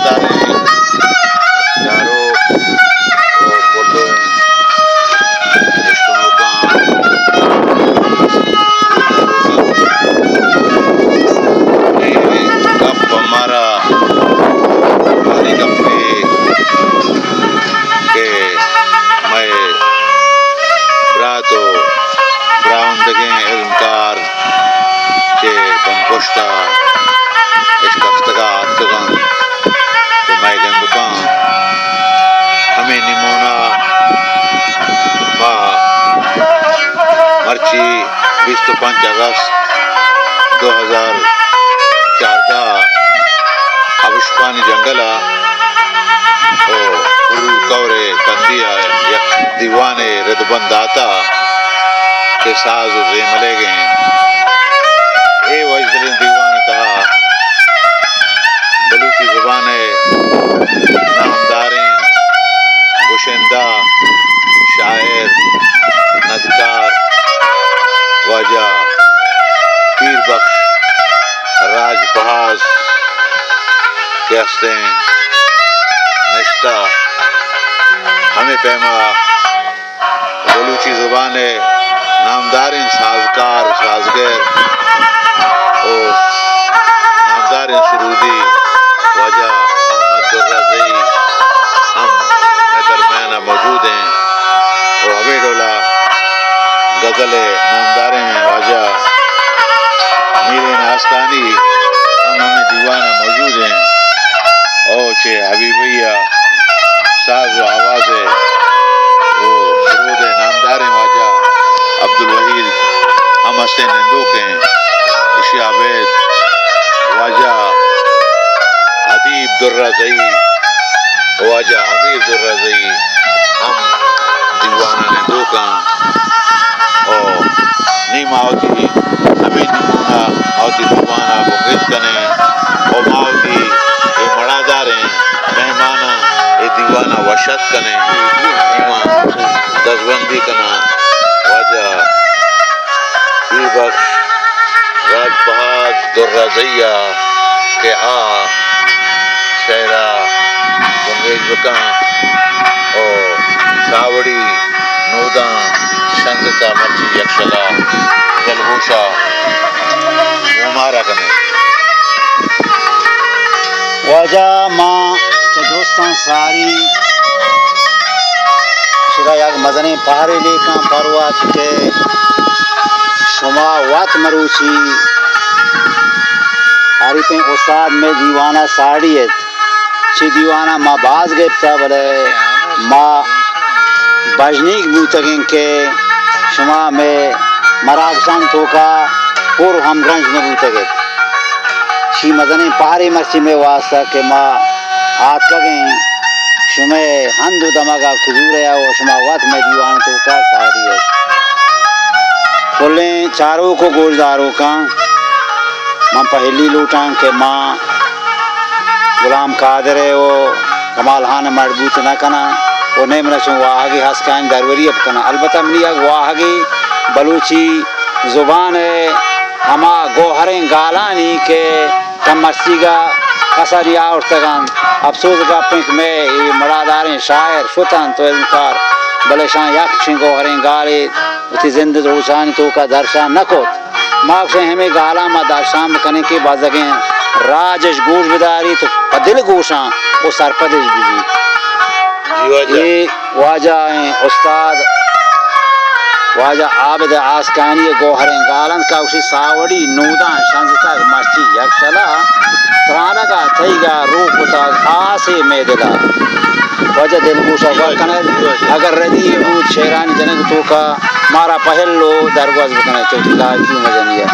मरादारें यारो वो बोलो इश्कों का गप हमारा हरी गप्पे के मैं ब्रातो ब्राउंडगे इल्मकार के बंपुष्टा इश्कफ्तगा अफ्तगन तो मैं गंदुका हमें निमोना बा मर्ची 25 अगस्त 2014 अबिशपानी जंगला ओ उरू कौरे कंदिया यक दीवाने रिदबंदाता के साज जेमले गए ए वजदलिन दीवान तहा बलूची ज़ुबान नामदारें गुशिंदा शायर नदकार वजह पीर बख्श राज फहाज के हस्ते निश्ता हमें पैमा बलूची ज़ुबान नामदारें साजकार साजगर ओ नामदारें सुरूदी वजह अहमद दुर्राज़ई हम दरमियान मौजूद हैं और हमें डोला गज़ल नामदारें वजह मीरे नास्तानी हम हमें दीवाना मौजूद हैं और चे हबीबिया साज व आवाज़ वो सुरूद नामदारें वजह अब्दुल वहीद हम हस्ते निंदोक हैं इशी आबेद वजह अदीब दुर्राज़ई वजह अमीर दुर्राज़ई हम दीवाना निंदोका और नीम आवती हमें निमोना आवती दीवाना बुंगेज कने और मावती ये मड़ादारें मेहमाना ये दीवाना वशत कने नीमा दसबंदी कना वजह पीर बख्श राज बहाद दुर्राज़ैया के आ शेरा बुंगेज बका और सावड़ी नोदा शंगता मर्ची यक्षला जलगोशा उमारा कने वजह माँ दोस्तान सारी शिरा याग मजने पहाड़े लेका परवात के शुमा वात मरूची आरिफे उस्ताद में दीवाना साड़ी है ची दीवाना माँ बाज गेप्ता बले माँ बजनीक बूतगिन के शुमा में मरागशान तो का पूर्व हमगंज में बूतगे शी मजने पहाड़ी मर्ची में वास्ता के माँ हाथ लगे शुमे हंदू दमागा खजूर है वो शुमा वात में दीवाना तो का साड़ी है बोले चारों को गोलदारों का माँ पहली लूटां के माँ गुलाम कादर है वो कमाल खान मजबूत न कना वो नहीं मनशूँ वाहगी हस्कान दरवरी अब कना अलबत्ता मनिया वाहगी बलूची ज़ुबान है हमा गोहरें गालानी के तमर्सीगा कसरिया और तगन अफसोस का पिंक में ये मड़ादारें शायर शुतन तो इनकार बलेशान यक छिंगो हरें गाले उसी जिंद रोशान तो का दर्शन न को माँ से हमें गाला मा दर्शान करने के बाद जगह राजेश गोश बिदारी तो पदिल गोशा वो सरपदेश भी ये वाजा हैं उस्ताद वाजा आबद आसकानी गोहरें गालन का उसी सावड़ी नूदा शंजता मस्ती यक्षला त्राना का थईगा रूप उता आसे में दिला वजह दिल गोशा कने अगर रदी वो शेरानी जनक तो का मारा पहलो दरवाज बकने तो लाल क्यों मजनिया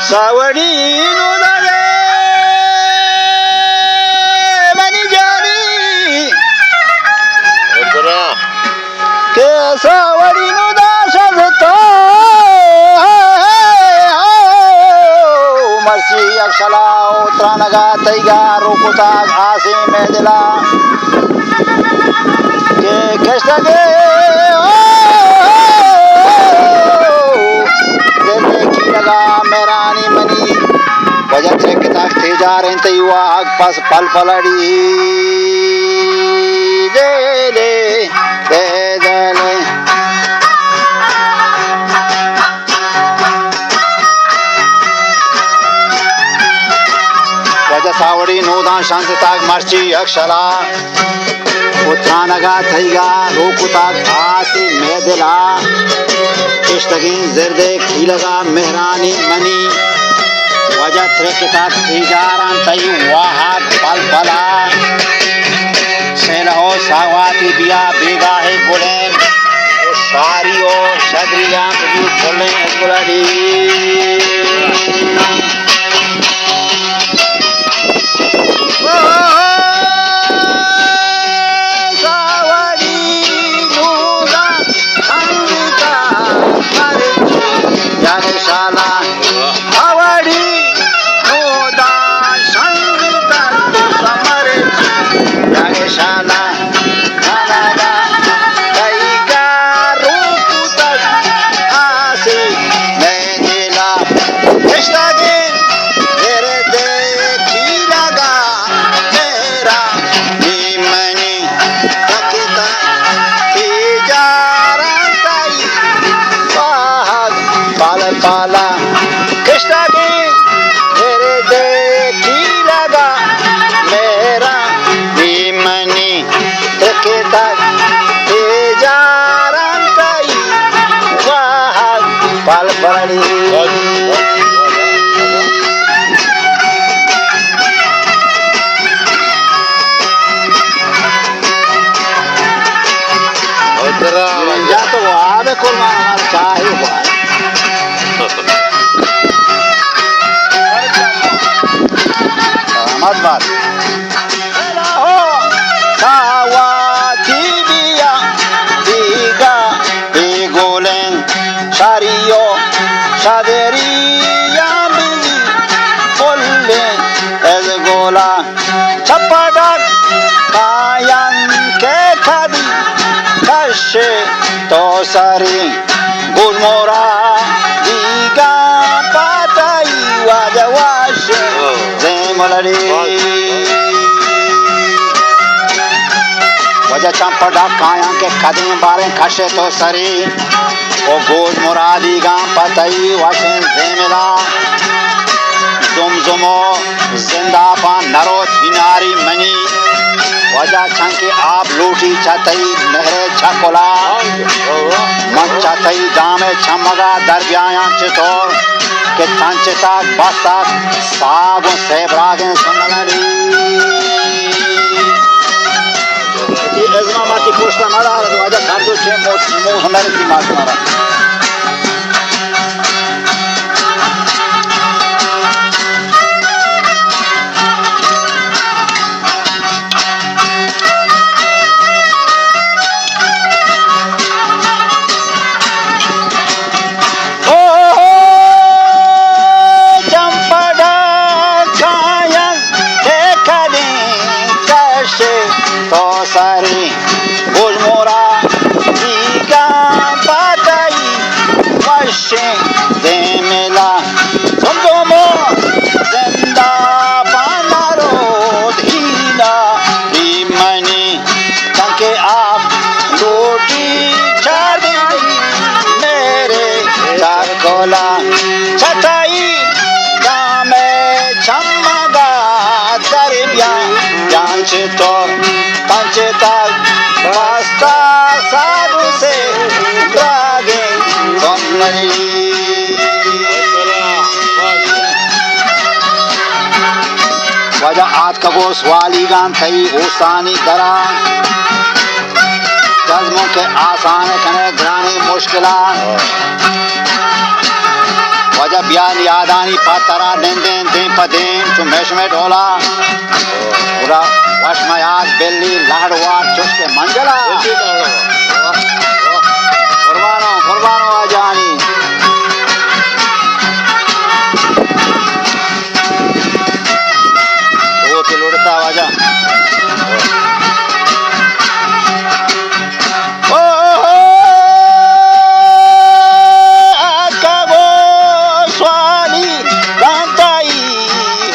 सावड़ी नूदा बनी जानी के सावड़ी नूदा शजतो मर्ची अक्षला उतरानगा तैगा रोकुता आसे में दिला के कष्टगे दिल की लगा Mirani money jaren te wahag pas pal paladi dele dedele Raja Savadi Nudan Shantitag Marchi Akshara Utranaga Thaiga Rokutag Asi Medela Ishtagin Zirde Khilaga Mehrani Mani Waja Trekitak Tijaran Tayi Wahab Palpala Selaho Sawati Biya Bega Hai Gulen Shari O Shadriya Kudu Gulen Guladi Pala Krishna ki mere dekhi laga mera dimani tekita tijaran tai wahag pal parani ya to aave kurma chahe bhai Madbar Hello Sawati biya diga digolen shariyo shaderiya bizi kolle ezgola chapadak kayan ke khadi kashe to sari gulmora diga patai wajawash zemolari वजह चंपड़ा काया के कदम बारे खशे तो सरी ओ goes मुरादी गा पतई वशन Djemila जुमजुमो जिंदापा नरो थिनारी money वजह छंके आप लूटी छतई मेहरे छकोला मन छतई दामे छमगा दरब्याया चितोर के तंचता बस्ता साग सेबरागे सुनलड़ी ezma mati posta mara vaja kardo che mo handare ki mas mara Sari Gulmora Diga Batai Washin Zemela Zomdomo Zenda Panaro Dhina Dimani Tanke Aap Roti Chadi Mere Charkola Chatai Dame Chamaga Daribya Janchitor Panchetak Basta Sadhu se Drage Sonari Wajah aat kagos wali gan thai usani dara Jazmon ke aasan kane grani mushkila Wajah biyan yadani patara den den padin chumesh me dhola Ura Washmayaz belli lahadwar chuske manjala Qurbano ajani wo tiludta waja Akabo swali gantai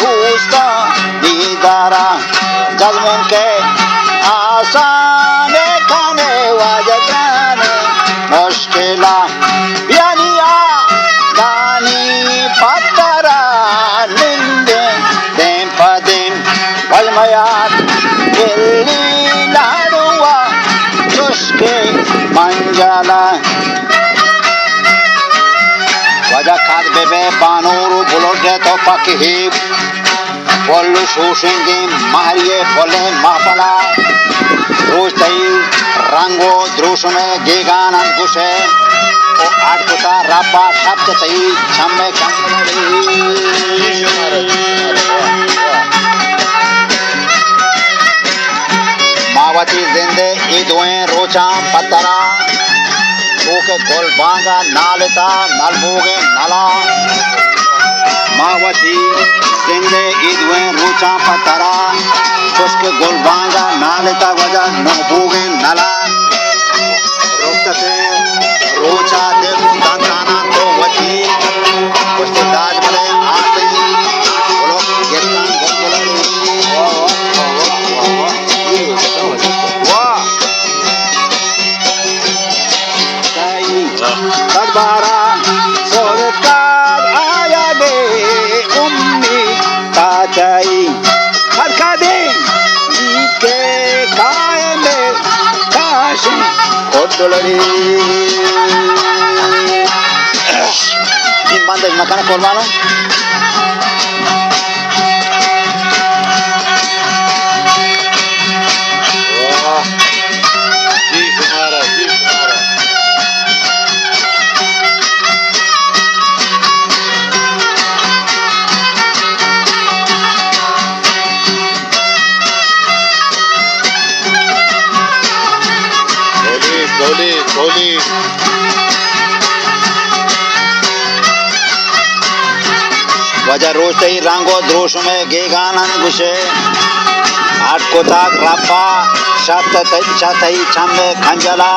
husta वजह खाद बेबे बानूरू बुलोगे तो पकी बोलू शोषेंगे मारिए बोले मापला रोज तई रंगो द्रोश में गेगान अंकुशे ओ आठ कुता रब्बा शब्द तई छम्मे कंगड़ी मावती जिंदे ईदों रोचा पतरा ओके गोलबांगा नालता नलबोगे नला मावती जिंदे ईदों रोचा पतरा उसके गोलबांगा नालता वजह नलबोगे नला रोकते रोचा देखो दांताना तो वती उसके दाज बले आते बोलो गिरतान बारा सरकार आया गे उम्मी ताजाई हरका दे के काय में काश कोडलरी इन बंदे मकान कुर्बानो गोली वजह रोज तई रंगो द्रोश में गेगानन गुशे आठ कोता रब्बा शब्द तई छम्मे खंजला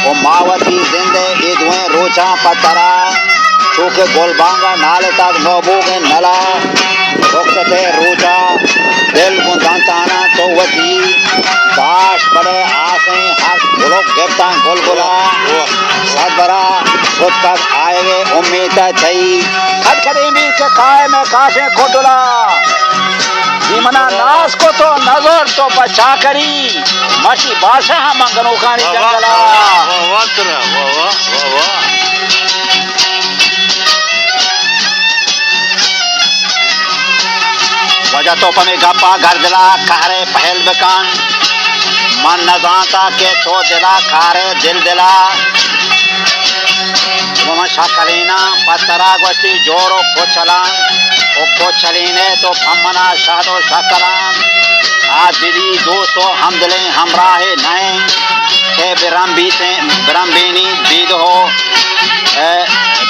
ओ मावती जिंदे ईदुए रोचा पतरा चोके गोलबांगा नाले तक नोबोगे नला रोकते रोजा दिल को दांताना तो वती काश बड़े आसे हर लोग गिरता गोलगोला सदबरा खुद तक आएगे उम्मीद थई खटखटे मीर के खाए में काशे खोटला मना नास को तो नजर तो बचा करी मची बादशाह मंगनो खानी जंगला वजह तो पमे गप्पा घर दिला खारे पहल बकान मन न जानता के तो दिला खारे दिल दिला वमा शाकलेना पतरा गोष्ठी जोरो कोचलान ओ कोचलीने तो फमना शादो शाकलान आ दिली दोस्तों हम दिले हमराहे नए के बिरम्बीनी बीद हो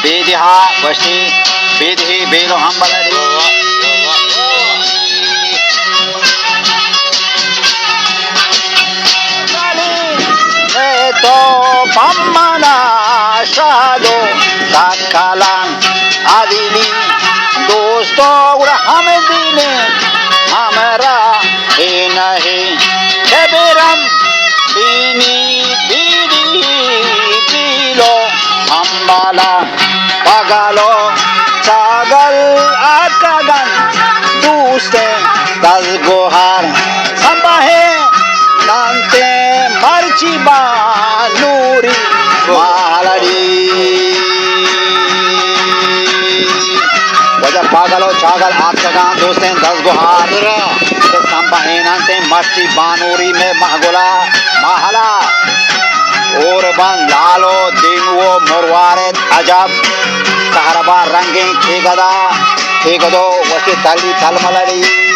बेदिहा गोष्ठी बेदही बेलो हम बलरी तो पम्मना शादो तकालान आदिली दोस्तों हम दिने हमरा हे नहीं हे बेरम बीनी बीनी पीलो अम्बाला पगालो सागल आकागन दूसरे दस गोहार संबाहे नांते मर्ची बानूरी मालड़ी वजह पागलो छागल आकागन दोस्तें दस गोहार संबाहे नांते मर्ची बानूरी में महगुला महला और बन लालो दिनवो मुरवारे अजब कहरबा रंगे खेगदा खेगदो वसी तली थलमलड़ी